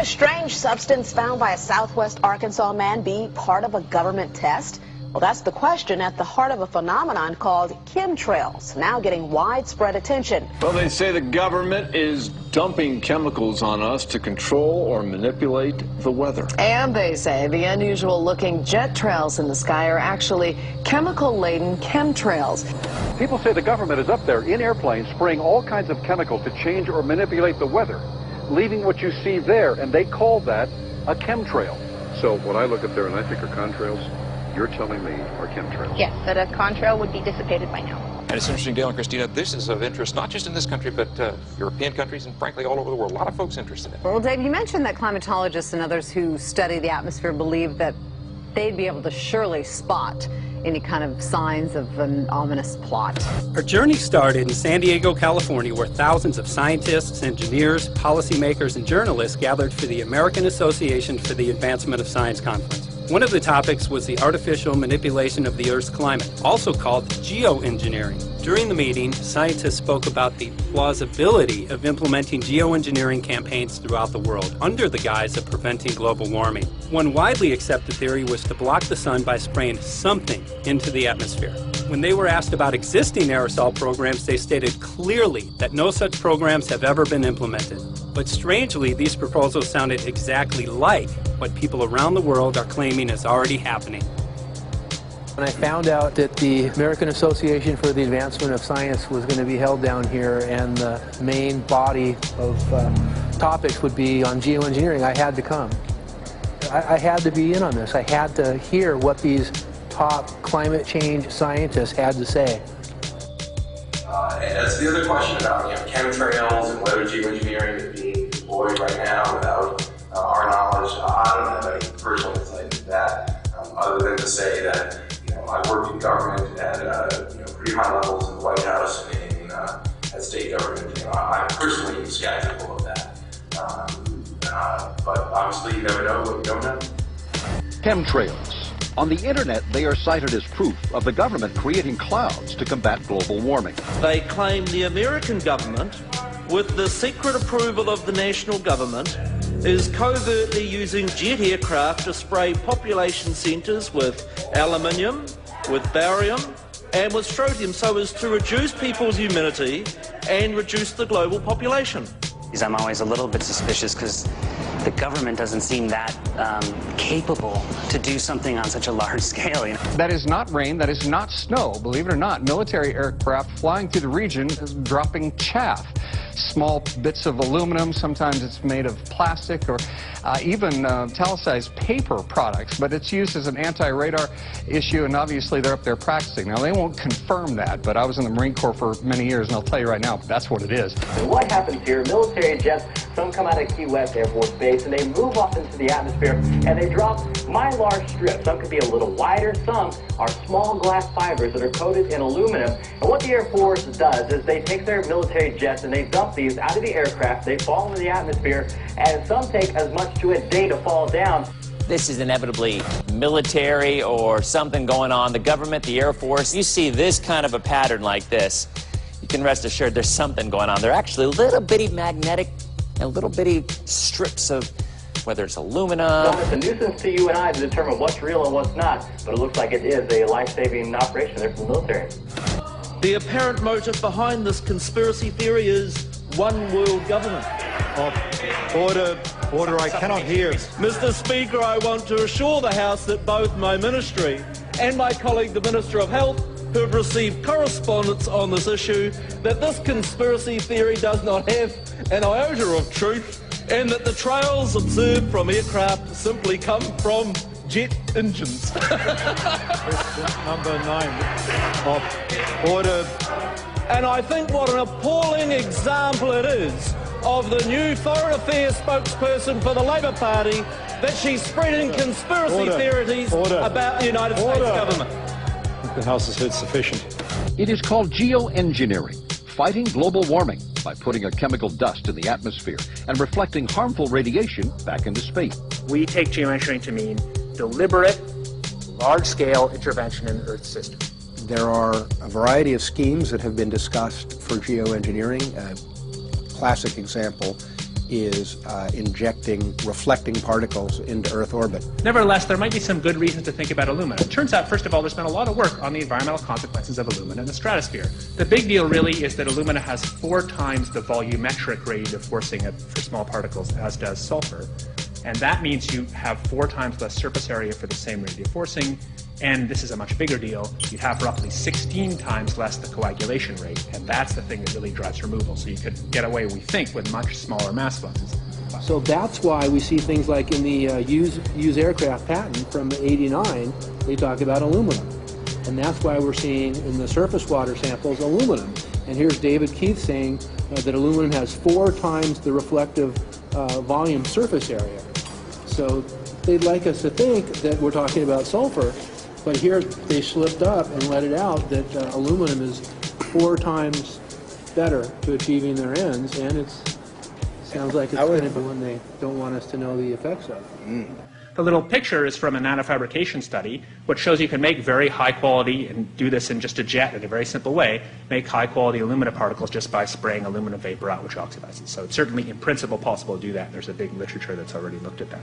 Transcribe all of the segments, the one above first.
strange substance found by a southwest Arkansas man be part of a government test? Well, that's the question at the heart of a phenomenon called chemtrails, now getting widespread attention. Well, they say the government is dumping chemicals on us to control or manipulate the weather. And they say the unusual-looking jet trails in the sky are actually chemical-laden chemtrails. People say the government is up there in airplanes spraying all kinds of chemicals to change or manipulate the weather, leaving what you see there, and they call that a chemtrail. So what I look up there and I think are contrails, you're telling me are chemtrails? Yes, that a contrail would be dissipated by now. And it's interesting, Dale and Christina, this is of interest not just in this country, but European countries and frankly all over the world. A lot of folks interested in it. Well, Dave, you mentioned that climatologists and others who study the atmosphere believe that they'd be able to surely spot any kind of signs of an ominous plot. Our journey started in San Diego, California, where thousands of scientists, engineers, policymakers, and journalists gathered for the American Association for the Advancement of Science Conference. One of the topics was the artificial manipulation of the Earth's climate, also called geoengineering. During the meeting, scientists spoke about the plausibility of implementing geoengineering campaigns throughout the world under the guise of preventing global warming. One widely accepted theory was to block the sun by spraying something into the atmosphere. When they were asked about existing aerosol programs, they stated clearly that no such programs have ever been implemented. But strangely, these proposals sounded exactly like what people around the world are claiming is already happening. When I found out that the American Association for the Advancement of Science was going to be held down here and the main body of topics would be on geoengineering, I had to come. I had to be in on this. I had to hear what these top climate change scientists had to say. And that's the other question about chemtrails and whether geoengineering is being deployed right now without our knowledge. I don't have any personal insight into that, other than to say that I've worked in government at pretty high levels in the White House and at state government. I'm personally skeptical of that. But obviously, you never know what you don't know. Chemtrails. On the internet, they are cited as proof of the government creating clouds to combat global warming. They claim the American government, with the secret approval of the national government, is covertly using jet aircraft to spray population centres with aluminium, with barium and with strontium so as to reduce people's humidity and reduce the global population. I'm always a little bit suspicious because the government doesn't seem that capable to do something on such a large scale. That is not rain, that is not snow. Believe it or not, military aircraft flying through the region is dropping chaff. Small bits of aluminum, sometimes it's made of plastic or even talicized paper products, but it's used as an anti-radar issue, and obviously they're up there practicing. Now, they won't confirm that, but I was in the Marine Corps for many years, and I'll tell you right now, that's what it is. And what happens here, military jets, some come out of Key West Air Force Base, and they move off into the atmosphere, and they drop mylar strips. Some could be a little wider, some are small glass fibers that are coated in aluminum. And what the Air Force does is they take their military jets and they dump these out of the aircraft, they fall into the atmosphere, and some take as much to a day to fall down. This is inevitably military or something going on. The government, the Air Force, you see this kind of a pattern like this, you can rest assured there's something going on. They're actually little bitty magnetic and little bitty strips of, whether it's aluminum. Well, it's a nuisance to you and I to determine what's real and what's not, but it looks like it is a life-saving operation there for the military. The apparent motive behind this conspiracy theory is one world government. Order, I cannot hear. Mr. Speaker, I want to assure the House that both my ministry and my colleague, the Minister of Health, who have received correspondence on this issue, that this conspiracy theory does not have an iota of truth, and that the trails observed from aircraft simply come from jet engines. Question number 9. Order. And I think what an appalling example it is of the new Foreign Affairs spokesperson for the Labour Party that she's spreading conspiracy theories about the United States government. The House has heard sufficient. It is called geoengineering, fighting global warming by putting a chemical dust in the atmosphere and reflecting harmful radiation back into space. We take geoengineering to mean deliberate, large-scale intervention in the Earth's system. There are a variety of schemes that have been discussed for geoengineering. A classic example is injecting reflecting particles into Earth orbit. Nevertheless, there might be some good reasons to think about alumina. It turns out, first of all, there's been a lot of work on the environmental consequences of alumina in the stratosphere. The big deal really is that alumina has 4 times the volumetric radiative forcing for small particles as does sulfur. And that means you have 4 times less surface area for the same radiative forcing. And this is a much bigger deal. You have roughly 16 times less the coagulation rate, and that's the thing that really drives removal. So you could get away, we think, with much smaller mass fluxes. So that's why we see things like in the used aircraft patent from '89, they talk about aluminum. And that's why we're seeing in the surface water samples aluminum. And here's David Keith saying that aluminum has 4 times the reflective volume surface area. So they'd like us to think that we're talking about sulfur, but here they slipped up and let it out that aluminum is 4 times better to achieving their ends, and it sounds like it's going to be one they don't want us to know the effects of. The little picture is from a nanofabrication study, which shows you can make very high quality, and do this in just a jet in a very simple way, make high quality alumina particles just by spraying aluminum vapor out, which oxidizes. So it's certainly in principle possible to do that. There's a big literature that's already looked at that.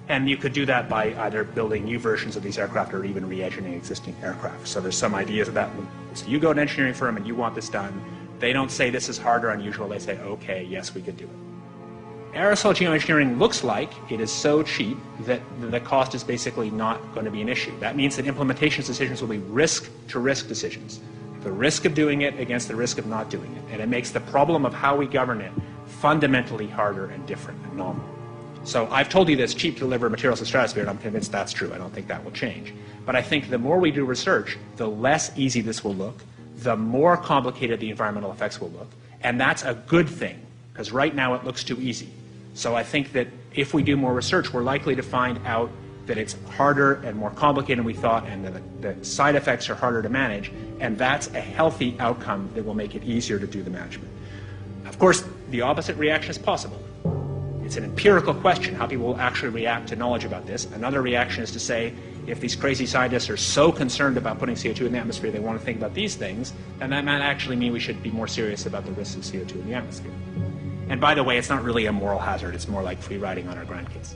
And you could do that by either building new versions of these aircraft or even re-engineering existing aircraft. So there's some ideas of that. So you go to an engineering firm and you want this done. They don't say this is hard or unusual. They say, okay, yes, we could do it. Aerosol geoengineering looks like it is so cheap that the cost is basically not going to be an issue. That means that implementation decisions will be risk-to-risk decisions. The risk of doing it against the risk of not doing it. And it makes the problem of how we govern it fundamentally harder and different and novel. So I've told you that it's cheap to deliver materials to the stratosphere, and I'm convinced that's true. I don't think that will change. But I think the more we do research, the less easy this will look, the more complicated the environmental effects will look. And that's a good thing, because right now it looks too easy. So I think that if we do more research, we're likely to find out that it's harder and more complicated than we thought, and that the side effects are harder to manage, and that's a healthy outcome that will make it easier to do the management. Of course, the opposite reaction is possible. It's an empirical question, how people will actually react to knowledge about this. Another reaction is to say, if these crazy scientists are so concerned about putting CO2 in the atmosphere, they want to think about these things, then that might actually mean we should be more serious about the risks of CO2 in the atmosphere. And by the way, it's not really a moral hazard, it's more like free riding on our grandkids.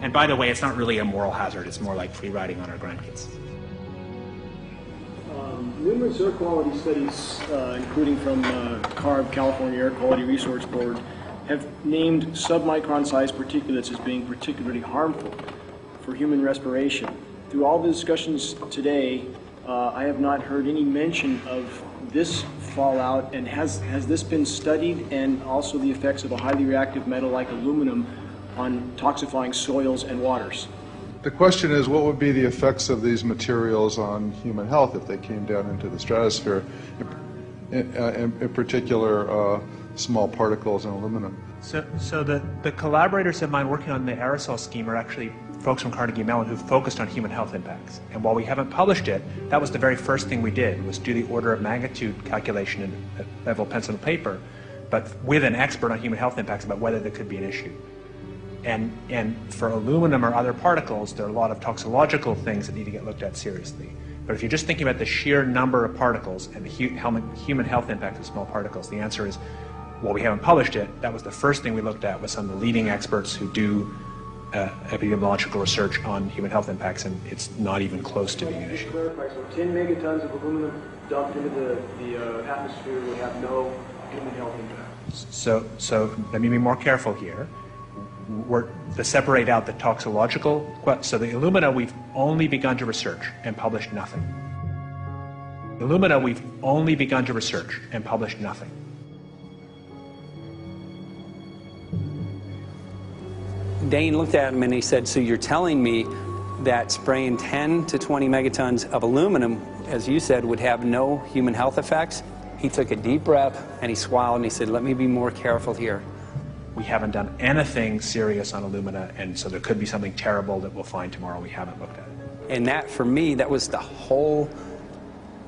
And by the way, it's not really a moral hazard, it's more like free riding on our grandkids. Numerous air quality studies, including from CARB, California Air Quality Resource Board, have named submicron-sized particulates as being particularly harmful for human respiration. Through all the discussions today, I have not heard any mention of this fallout, and has this been studied, and also the effects of a highly reactive metal like aluminum on toxifying soils and waters? The question is, what would be the effects of these materials on human health if they came down into the stratosphere, in particular small particles and aluminum? So the collaborators of mine working on the aerosol scheme are actually folks from Carnegie Mellon who've focused on human health impacts. And while we haven't published it, that was the very first thing we did, was do the order of magnitude calculation in level pencil and paper, but with an expert on human health impacts about whether there could be an issue. And for aluminum or other particles, there are a lot of toxicological things that need to get looked at seriously. But if you're just thinking about the sheer number of particles and the human health impact of small particles, the answer is, well, we haven't published it. That was the first thing we looked at with some of the leading experts who do epidemiological research on human health impacts, and it's not even close to being an issue. To clarify, so 10 megatons of aluminum dumped into the atmosphere would have no human health impact? So let me be more careful here. To separate out the toxicological, so the alumina we've only begun to research and published nothing. Alumina we've only begun to research and published nothing. Dane looked at him and he said, so you're telling me that spraying 10 to 20 megatons of aluminum, as you said, would have no human health effects? He took a deep breath and he swallowed and he said, let me be more careful here. We haven't done anything serious on alumina, and so there could be something terrible that we'll find tomorrow we haven't looked at it. And that, for me, that was the whole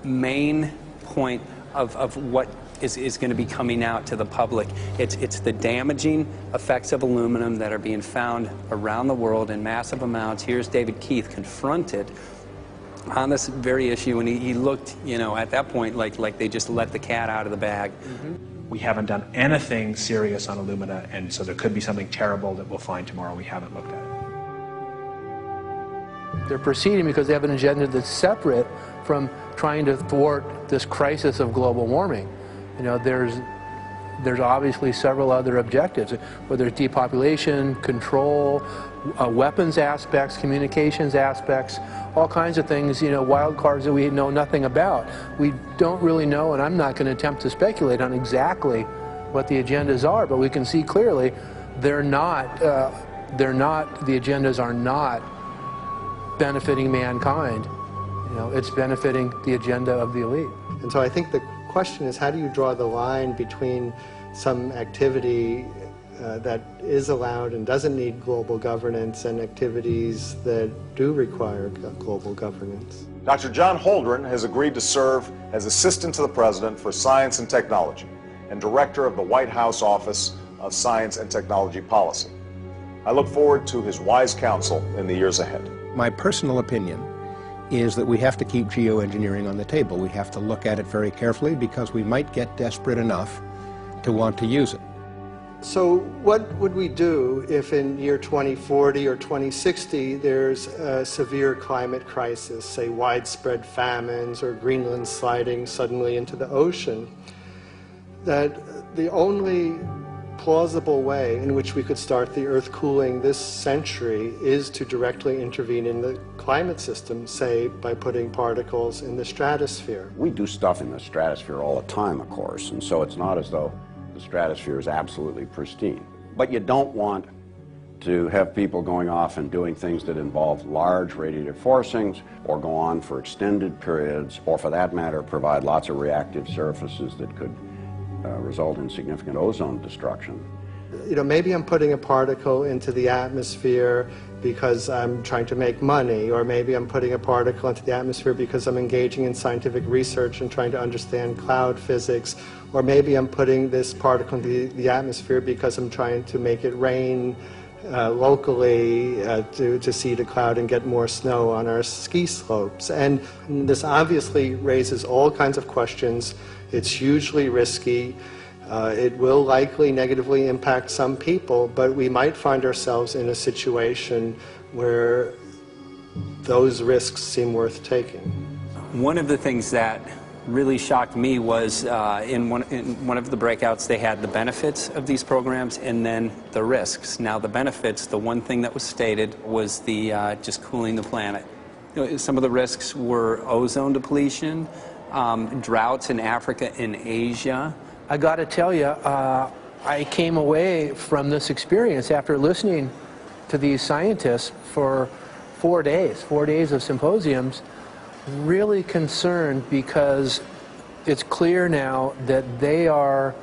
main point of what is going to be coming out to the public. It's the damaging effects of aluminum that are being found around the world in massive amounts. Here's David Keith confronted on this very issue, and he looked, you know, at that point like they just let the cat out of the bag. Mm-hmm. we haven't done anything serious on Illumina, and so there could be something terrible that we'll find tomorrow we haven't looked at. They're proceeding because they have an agenda that's separate from trying to thwart this crisis of global warming. You know, there's obviously several other objectives, whether it's depopulation, control, weapons aspects, communications aspects, all kinds of things, you know, wild cards that we know nothing about. We don't really know, and I'm not going to attempt to speculate on exactly what the agendas are, but we can see clearly the agendas are not benefiting mankind. You know, it's benefiting the agenda of the elite. And so I think the question is, how do you draw the line between some activity that is allowed and doesn't need global governance and activities that do require global governance? Dr. John Holdren has agreed to serve as Assistant to the President for Science and Technology and Director of the White House Office of Science and Technology Policy. I look forward to his wise counsel in the years ahead. My personal opinion is that we have to keep geoengineering on the table. We have to look at it very carefully because we might get desperate enough to want to use it. So what would we do if in year 2040 or 2060 there's a severe climate crisis, say widespread famines or Greenland sliding suddenly into the ocean? That the only plausible way in which we could start the Earth cooling this century is to directly intervene in the climate system, say by putting particles in the stratosphere. We do stuff in the stratosphere all the time, of course, and so it's not as though the stratosphere is absolutely pristine. But you don't want to have people going off and doing things that involve large radiative forcings or go on for extended periods, or for that matter provide lots of reactive surfaces that could result in significant ozone destruction. You know, maybe I'm putting a particle into the atmosphere because I'm trying to make money, or maybe I'm putting a particle into the atmosphere because I'm engaging in scientific research and trying to understand cloud physics, or maybe I'm putting this particle into the atmosphere because I'm trying to make it rain locally to seed a cloud and get more snow on our ski slopes. And this obviously raises all kinds of questions. It's hugely risky. It will likely negatively impact some people, but we might find ourselves in a situation where those risks seem worth taking. One of the things that really shocked me was in one of the breakouts they had the benefits of these programs and then the risks. Now the benefits, the one thing that was stated was the just cooling the planet. You know, some of the risks were ozone depletion, droughts in Africa and Asia. I got to tell you, I came away from this experience after listening to these scientists for 4 days of symposiums, really concerned because it's clear now that they are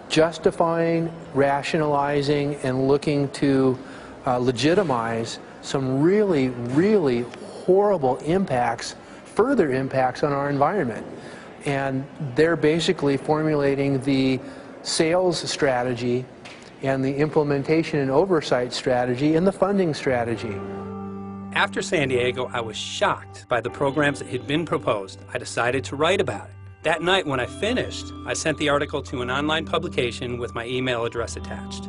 justifying, rationalizing, and looking to legitimize some really, really horrible impacts, further impacts on our environment. And they're basically formulating the sales strategy and the implementation and oversight strategy and the funding strategy. After San Diego, I was shocked by the programs that had been proposed. I decided to write about it. That night when I finished, I sent the article to an online publication with my email address attached.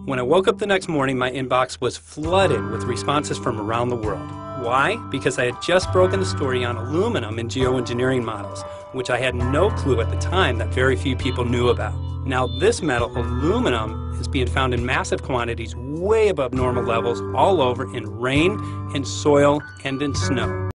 When I woke up the next morning, my inbox was flooded with responses from around the world. Why? Because I had just broken the story on aluminum in geoengineering models, which I had no clue at the time that very few people knew about. Now this metal, aluminum, is being found in massive quantities way above normal levels all over in rain, in soil, and in snow.